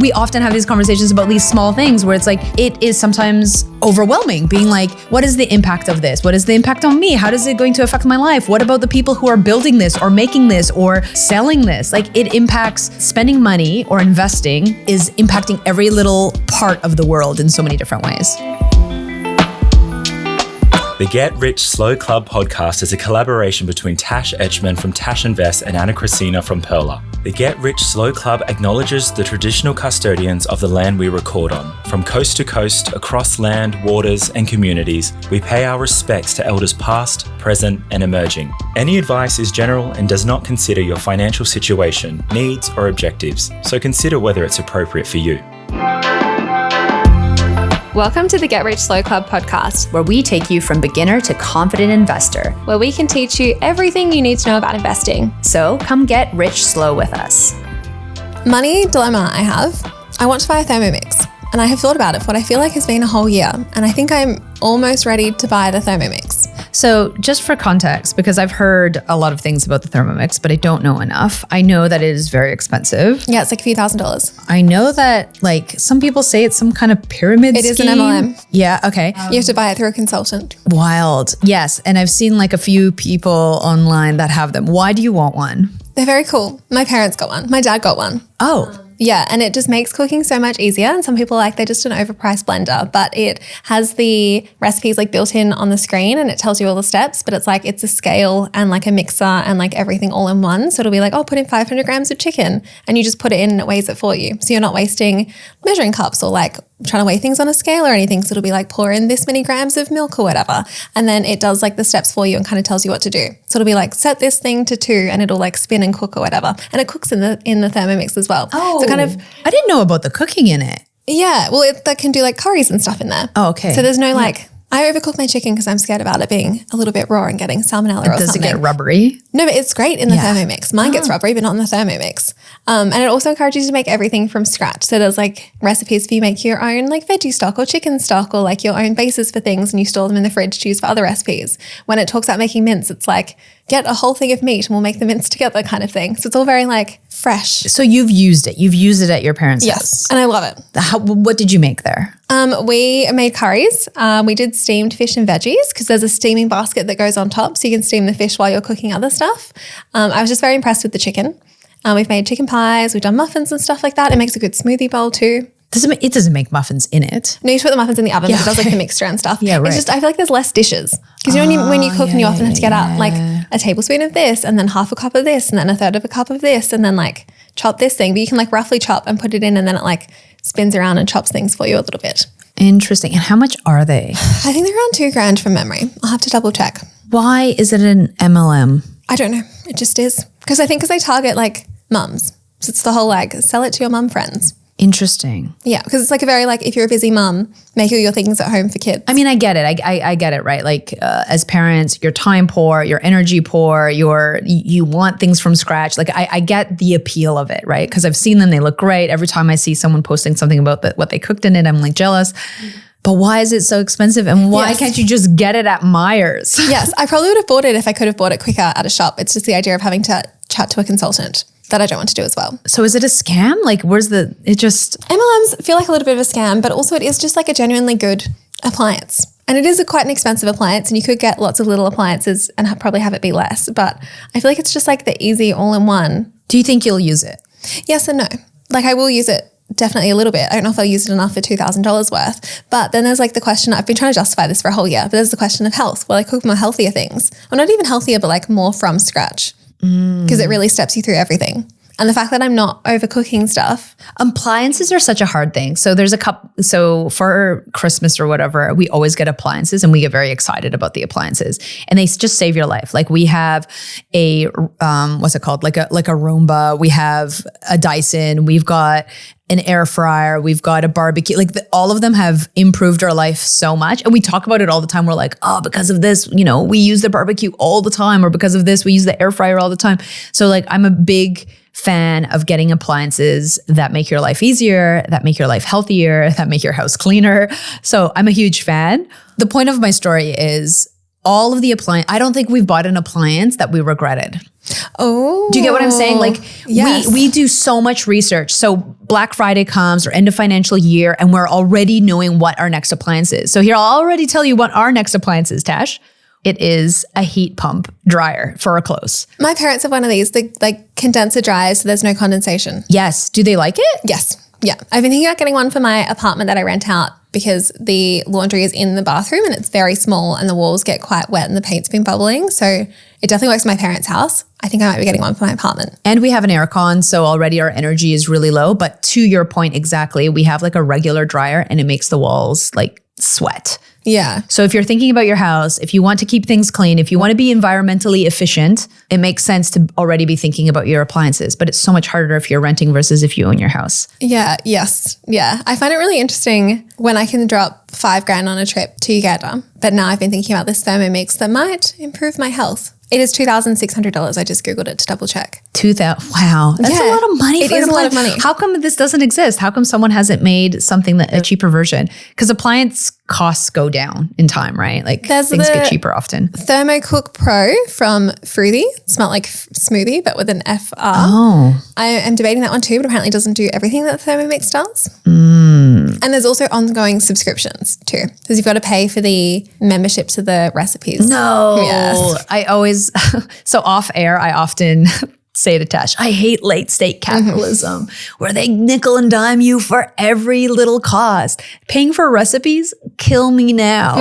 We often have these conversations about these small things where it's like, it is sometimes overwhelming being like, what is the impact of this? What is the impact on me? How is it going to affect my life? What about the people who are building this or making this or selling this? Like, it impacts spending money or investing is impacting every little part of the world in so many different ways. The Get Rich Slow Club podcast is a collaboration between Tash from Tash Invest and Anna from Perla. The Get Rich Slow Club acknowledges the traditional custodians of the land we record on. From coast to coast, across land, waters, and communities, we pay our respects to elders past, present, and emerging. Any advice is general and does not consider your financial situation, needs, or objectives, so consider whether it's appropriate for you. Welcome to the Get Rich Slow Club podcast, where we take you from beginner to confident investor, where we can teach you everything you need to know about investing. So come get rich slow with us. Money dilemma I have. I want to buy a thermomix, and I have thought about it for what I feel like has been a whole year, and I think I'm almost ready to buy the thermomix. So just for context, because I've heard a lot of things about the thermomix, but I don't know enough. I know that it is very expensive. Yeah, it's like a few $1,000s. I know that like some people say it's some kind of pyramid scheme. It is an MLM. Yeah, okay. You have to buy it through a consultant. Wild. Yes, and I've seen like a few people online that have them. Why do you want one? They're very cool. My parents got one. My dad got one. Oh. Yeah, and it just makes cooking so much easier. And some people they're just an overpriced blender, but it has the recipes like built in on the screen and it tells you all the steps, but it's like, it's a scale and like a mixer and like everything all in one. So it'll be like, oh, put in 500 grams of chicken and you just put it in and it weighs it for you. So you're not wasting measuring cups or like trying to weigh things on a scale or anything. So it'll be like, pour in this many grams of milk or whatever. And then it does like the steps for you and kind of tells you what to do. So it'll be like, set this thing to 2 and it'll like spin and cook or whatever. And it cooks in the Thermomix as well. Oh, so kind of, I didn't know about the cooking in it. Yeah, well, that can do like curries and stuff in there. Oh, okay. So there's no like, I overcook my chicken because I'm scared about it being a little bit raw and getting salmonella or something. Does it get rubbery? No, but it's great in the Thermomix. Mine gets rubbery, but not in the Thermomix. And it also encourages you to make everything from scratch. So there's like recipes for you make your own like veggie stock or chicken stock or like your own bases for things and you store them in the fridge to use for other recipes. When it talks about making mince, it's like, get a whole thing of meat and we'll make the mince together kind of thing. So it's all very like fresh. So you've used it. You've used it at your parents' house. Yes, and I love it. What did you make there? We made curries. We did steamed fish and veggies because there's a steaming basket that goes on top so you can steam the fish while you're cooking other stuff. I was just very impressed with the chicken. We've made chicken pies. We've done muffins and stuff like that. It makes a good smoothie bowl too. It doesn't make muffins in it. No, you put the muffins in the oven, but it does like the mixture and stuff. Yeah, right. It's just, I feel like there's less dishes. Because when you cook and you often have to get out like a tablespoon of this and then half a cup of this and then a third of a cup of this and then like chop this thing. But you can like roughly chop and put it in and then it like spins around and chops things for you a little bit. Interesting. And how much are they? I think they're around $2,000 from memory. I'll have to double check. Why is it an MLM? I don't know. It just is. Because I think they target like mums. So it's the whole like sell it to your mum friends. Interesting. Yeah, because it's like a very like if you're a busy mum, make all your things at home for kids. I mean, I get it. I get it, right? Like as parents, you're time poor, you're energy poor, you want things from scratch. Like I get the appeal of it, right? Because I've seen them, they look great. Every time I see someone posting something about what they cooked in it, I'm like jealous. But why is it so expensive? And why can't you just get it at Myers? Yes, I probably would have bought it if I could have bought it quicker at a shop. It's just the idea of having to chat to a consultant that I don't want to do as well. So is it a scam? Like MLMs feel like a little bit of a scam, but also it is just like a genuinely good appliance. And it is quite an expensive appliance and you could get lots of little appliances and probably have it be less. But I feel like it's just like the easy all-in-one. Do you think you'll use it? Yes and no. Like I will use it definitely a little bit. I don't know if I'll use it enough for $2,000 worth. But then there's like the question, I've been trying to justify this for a whole year, but there's the question of health. Will I cook more healthier things? Well, not even healthier, but like more from scratch. Because it really steps you through everything. And the fact that I'm not overcooking stuff. Appliances are such a hard thing. So there's so for Christmas or whatever, we always get appliances and we get very excited about the appliances and they just save your life. Like we have a, what's it called? Like a Roomba. We have a Dyson. We've got an air fryer, we've got a barbecue, all of them have improved our life so much. And we talk about it all the time. We're like, oh, because of this, we use the barbecue all the time, or because of this, we use the air fryer all the time. So like, I'm a big fan of getting appliances that make your life easier, that make your life healthier, that make your house cleaner. So I'm a huge fan. The point of my story is all of the I don't think we've bought an appliance that we regretted. Oh. Do you get what I'm saying? Like yes. we do so much research. So Black Friday comes or end of financial year and we're already knowing what our next appliance is. So here, I'll already tell you what our next appliance is, Tash. It is a heat pump dryer for our clothes. My parents have one of these, the like condenser dryers, so there's no condensation. Yes. Do they like it? Yes. Yeah. I've been thinking about getting one for my apartment that I rent out because the laundry is in the bathroom and it's very small and the walls get quite wet and the paint's been bubbling. So it definitely works in my parents' house. I think I might be getting one for my apartment. And we have an aircon, so already our energy is really low. But to your point exactly, we have like a regular dryer and it makes the walls like sweat. Yeah. So if you're thinking about your house, if you want to keep things clean, if you want to be environmentally efficient, it makes sense to already be thinking about your appliances. But it's so much harder if you're renting versus if you own your house. Yeah. Yes. Yeah. I find it really interesting when I can drop $5,000 on a trip to get them. But now I've been thinking about this thermomix that might improve my health. It is $2,600. I just Googled it to double check. 2,000. Wow. That's a lot of money. It is a lot of money. How come this doesn't exist? How come someone hasn't made something that a cheaper version? Because appliance costs go down in time, right? Like There's things the get cheaper often. ThermoCook Pro from Fruity. It's not like smoothie, but with an FR. Oh. I am debating that one too, but apparently it doesn't do everything that Thermomix does. And there's also ongoing subscriptions too, because you've got to pay for the membership to the recipes. No. Yes. I always, so off air, I often say to Tash, I hate late state capitalism where they nickel and dime you for every little cost. Paying for recipes, kill me now.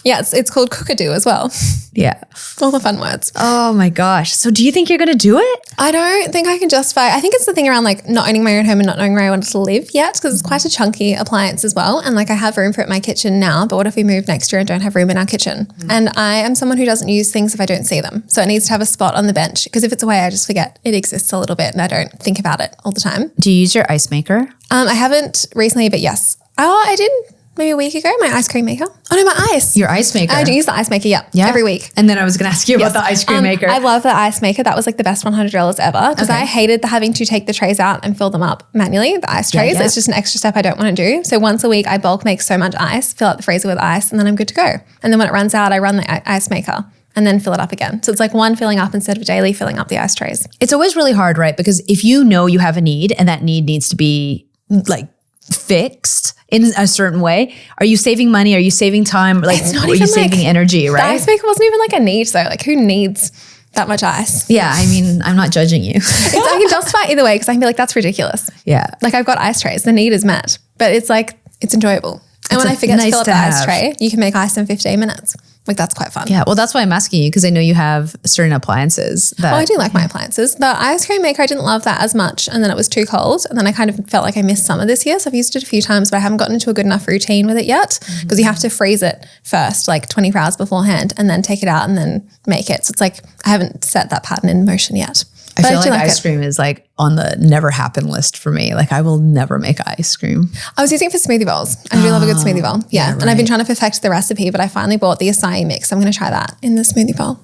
Yeah, it's called Cookadoo as well. Yeah. All the fun words. Oh my gosh. So do you think you're going to do it? I don't think I can justify. I think it's the thing around like not owning my own home and not knowing where I want to live yet, because it's quite a chunky appliance as well. And like I have room for it in my kitchen now, but what if we move next year and don't have room in our kitchen? And I am someone who doesn't use things if I don't see them. So it needs to have a spot on the bench, because if it's away, I just forget it exists a little bit and I don't think about it all the time. Do you use your ice maker? I haven't recently, but yes. Oh, I did maybe a week ago, my ice cream maker. Oh no, my ice. Your ice maker. I do use the ice maker, yeah, every week. And then I was going to ask you about the ice cream maker. I love the ice maker. That was like the best $100 ever, because I hated having to take the trays out and fill them up manually, the ice trays. It's just an extra step I don't want to do. So once a week I bulk make so much ice, fill out the freezer with ice, and then I'm good to go. And then when it runs out, I run the ice maker and then fill it up again. So it's like one filling up instead of daily filling up the ice trays. It's always really hard, right? Because if you know you have a need and that need needs to be like fixed in a certain way, are you saving money? Are you saving time? Like, are you saving energy, right? The ice maker wasn't even like a need though. Like who needs that much ice? Yeah, I mean, I'm not judging you. I can justify it either way, because I can be like, that's ridiculous. Yeah. Like I've got ice trays. The need is met, but it's like, it's enjoyable. And when I forget to fill up the ice tray, you can make ice in 15 minutes. Like that's quite fun. Yeah, well, that's why I'm asking you, because I know you have certain appliances that. Oh, I do like my appliances. The ice cream maker, I didn't love that as much, and then it was too cold, and then I kind of felt like I missed summer this year. So I've used it a few times, but I haven't gotten into a good enough routine with it yet, because you have to freeze it first, like 24 hours beforehand, and then take it out and then make it. So it's like I haven't set that pattern in motion yet. I feel like ice cream is like on the never happen list for me. Like I will never make ice cream. I was using it for smoothie bowls. I do love a good smoothie bowl. Yeah. And I've been trying to perfect the recipe, but I finally bought the acai mix. I'm going to try that in the smoothie bowl.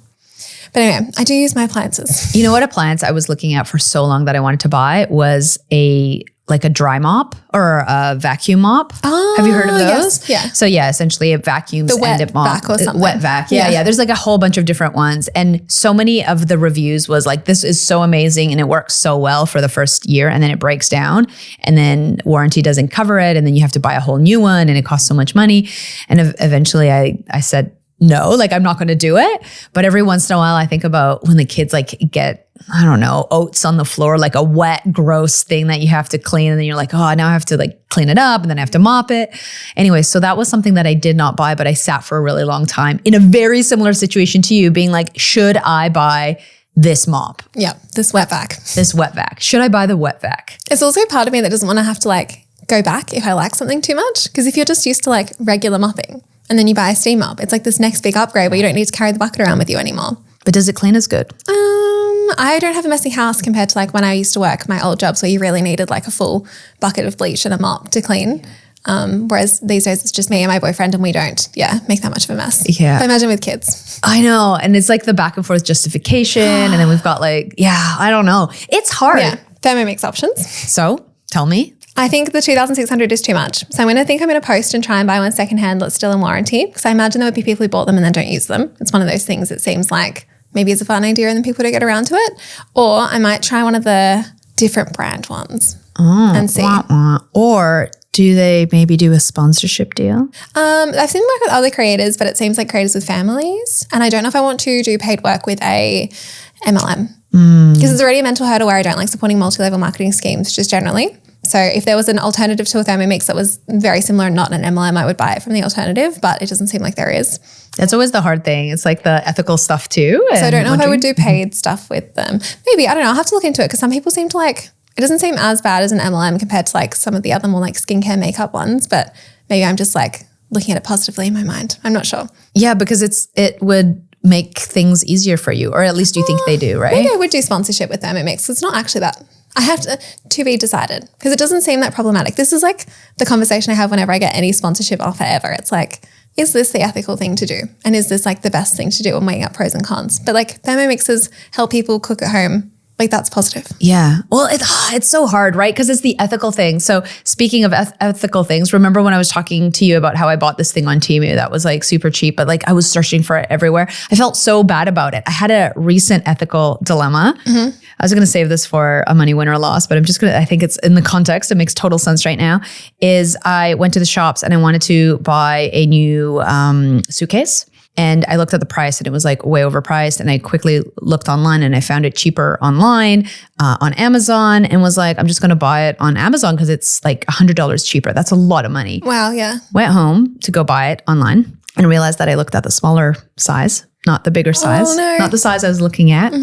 But anyway, I do use my appliances. You know what appliance I was looking at for so long that I wanted to buy was a dry mop or a vacuum mop. Oh, have you heard of those? Yes. Yeah. So yeah, essentially it vacuums the wet and it mops. vac or something. Wet vac. Yeah. There's like a whole bunch of different ones. And so many of the reviews was like, this is so amazing and it works so well for the first year, and then it breaks down and then warranty doesn't cover it. And then you have to buy a whole new one and it costs so much money. And eventually I said, no, like I'm not going to do it. But every once in a while I think about when the kids like get, I don't know, oats on the floor, like a wet, gross thing that you have to clean. And then you're like, oh, now I have to like clean it up and then I have to mop it. Anyway, so that was something that I did not buy, but I sat for a really long time in a very similar situation to you, being like, should I buy this mop? Yeah, this wet vac. This wet vac. Should I buy the wet vac? It's also part of me that doesn't want to have to like go back if I like something too much. Because if you're just used to like regular mopping and then you buy a steam mop, it's like this next big upgrade where you don't need to carry the bucket around with you anymore. But does it clean as good? I don't have a messy house compared to like when I used to work my old jobs where you really needed like a full bucket of bleach and a mop to clean. Whereas these days it's just me and my boyfriend and we don't, make that much of a mess. Yeah. But imagine with kids. I know. And it's like the back and forth justification. And then we've got like, I don't know. It's hard. Yeah. Thermomix options. So tell me. I think the 2,600 is too much. So I'm going to post and try and buy one secondhand that's still in warranty, because I imagine there would be people who bought them and then don't use them. It's one of those things that seems like maybe it's a fun idea and then people don't get around to it. Or I might try one of the different brand ones and see. Or do they maybe do a sponsorship deal? I've seen them work with other creators, but it seems like creators with families. And I don't know if I want to do paid work with a MLM. Because there's already a mental hurdle where I don't like supporting multi-level marketing schemes just generally. So if there was an alternative to a Thermomix that was very similar and not an MLM, I would buy it from the alternative, but it doesn't seem like there is. That's always the hard thing. It's like the ethical stuff too. So I don't know if I would do paid stuff with them. Maybe, I don't know. I'll have to look into it because some people seem to like, it doesn't seem as bad as an MLM compared to like some of the other more like skincare makeup ones, but maybe I'm just like looking at it positively in my mind. I'm not sure. Yeah, because it would make things easier for you, or at least you think they do, right? Maybe I would do sponsorship with Thermomix. It's not actually that. I have to be decided because it doesn't seem that problematic. This is like the conversation I have whenever I get any sponsorship offer ever. It's like, is this the ethical thing to do? And is this like the best thing to do? I'm weighing up pros and cons. But like Thermomixes help people cook at home. Like that's positive. Yeah. Well, it's so hard, right? Because it's the ethical thing. So speaking of ethical things, remember when I was talking to you about how I bought this thing on Temu that was like super cheap, but like I was searching for it everywhere. I felt so bad about it. I had a recent ethical dilemma. I was going to save this for a money win or loss, but I think it's in the context. It makes total sense right now. Is I went to the shops and I wanted to buy a new suitcase. And I looked at the price and it was like way overpriced. And I quickly looked online and I found it cheaper online on Amazon and was like, I'm just going to buy it on Amazon because it's like $100 cheaper. That's a lot of money. Wow, yeah. Went home to go buy it online and realized that I looked at the smaller size, not the bigger size, not the size I was looking at.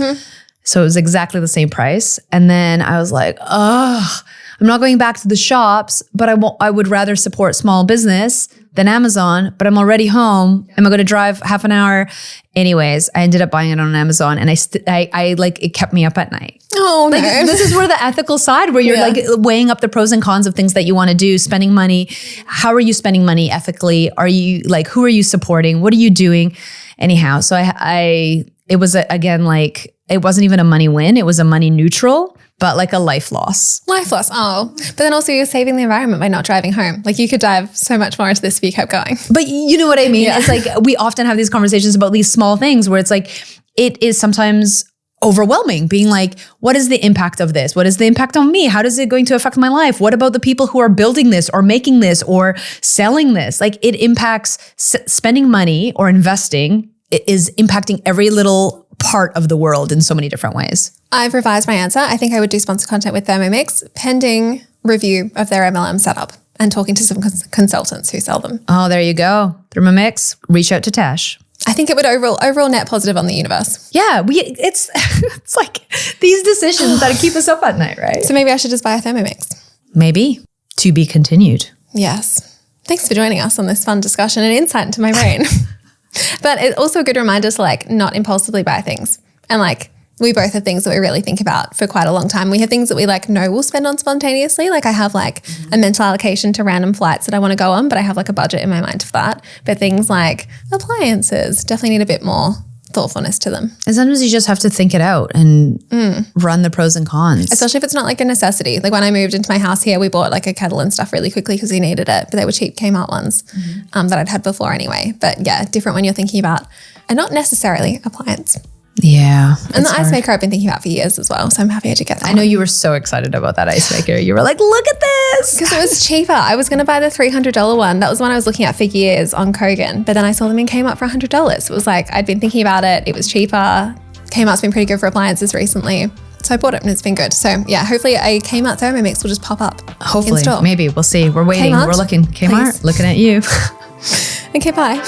So it was exactly the same price. And then I was like, oh, I'm not going back to the shops, but I would rather support small business than Amazon, but I'm already home. Am I going to drive half an hour? Anyways, I ended up buying it on Amazon and I like, it kept me up at night. Oh, like, no. This is where the ethical side where you're like weighing up the pros and cons of things that you want to do, spending money. How are you spending money ethically? Are you like, who are you supporting? What are you doing? Anyhow, so it was again, like, it wasn't even a money win. It was a money neutral, but like a life loss. Life loss. Oh, but then also you're saving the environment by not driving home. Like you could dive so much more into this if you kept going. But you know what I mean? Yeah. It's like we often have these conversations about these small things where it's like, it is sometimes overwhelming being like, what is the impact of this? What is the impact on me? How is it going to affect my life? What about the people who are building this or making this or selling this? Like it impacts spending money or investing is impacting every little part of the world in so many different ways. I've revised my answer. I think I would do sponsored content with Thermomix pending review of their MLM setup and talking to some consultants who sell them. Oh, there you go. Thermomix, reach out to Tash. I think it would overall net positive on the universe. Yeah, it's it's like these decisions that keep us up at night, right? So maybe I should just buy a Thermomix. Maybe. To be continued. Yes. Thanks for joining us on this fun discussion and insight into my brain. But it's also a good reminder to like not impulsively buy things. And like we both have things that we really think about for quite a long time. We have things that we like know we'll spend on spontaneously. Like I have like a mental allocation to random flights that I want to go on, but I have like a budget in my mind for that. But things like appliances definitely need a bit more thoughtfulness to them. And sometimes you just have to think it out and run the pros and cons. Especially if it's not like a necessity. Like when I moved into my house here, we bought like a kettle and stuff really quickly because we needed it, but they were cheap Kmart ones that I'd had before anyway. But yeah, different when you're thinking about, and not necessarily appliance. Yeah. And the ice maker I've been thinking about for years as well. So I'm happy to get that. I know you were so excited about that ice maker. You were like, look at this. Because it was cheaper. I was going to buy the $300 one. That was one I was looking at for years on Kogan. But then I saw them in Kmart for $100. It was like, I'd been thinking about it. It was cheaper. Kmart's been pretty good for appliances recently. So I bought it and it's been good. So yeah, hopefully a Kmart Thermomix will just pop up. Hopefully, in store. Maybe. We'll see. We're waiting. Kmart, we're looking. Kmart, please. Looking at you. Okay, bye.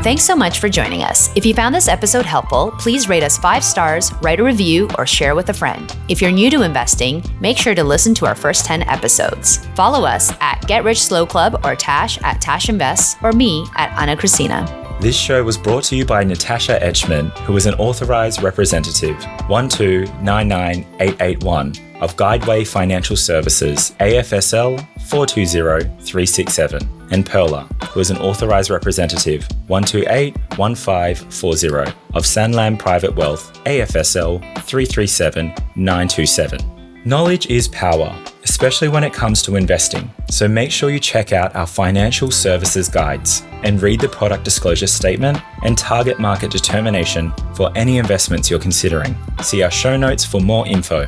Thanks so much for joining us. If you found this episode helpful, please rate us 5 stars, write a review, or share with a friend. If you're new to investing, make sure to listen to our first 10 episodes. Follow us at Get Rich Slow Club or Tash at Tash Invest or me at Ana Christina. This show was brought to you by Natasha Etchman, who is an authorized representative 1299881 of Guideway Financial Services, AFSL 420367, and Perla, who is an authorized representative 1281540 of Sanlam Private Wealth, AFSL 337927. Knowledge is power, especially when it comes to investing. So make sure you check out our financial services guides and read the product disclosure statement and target market determination for any investments you're considering. See our show notes for more info.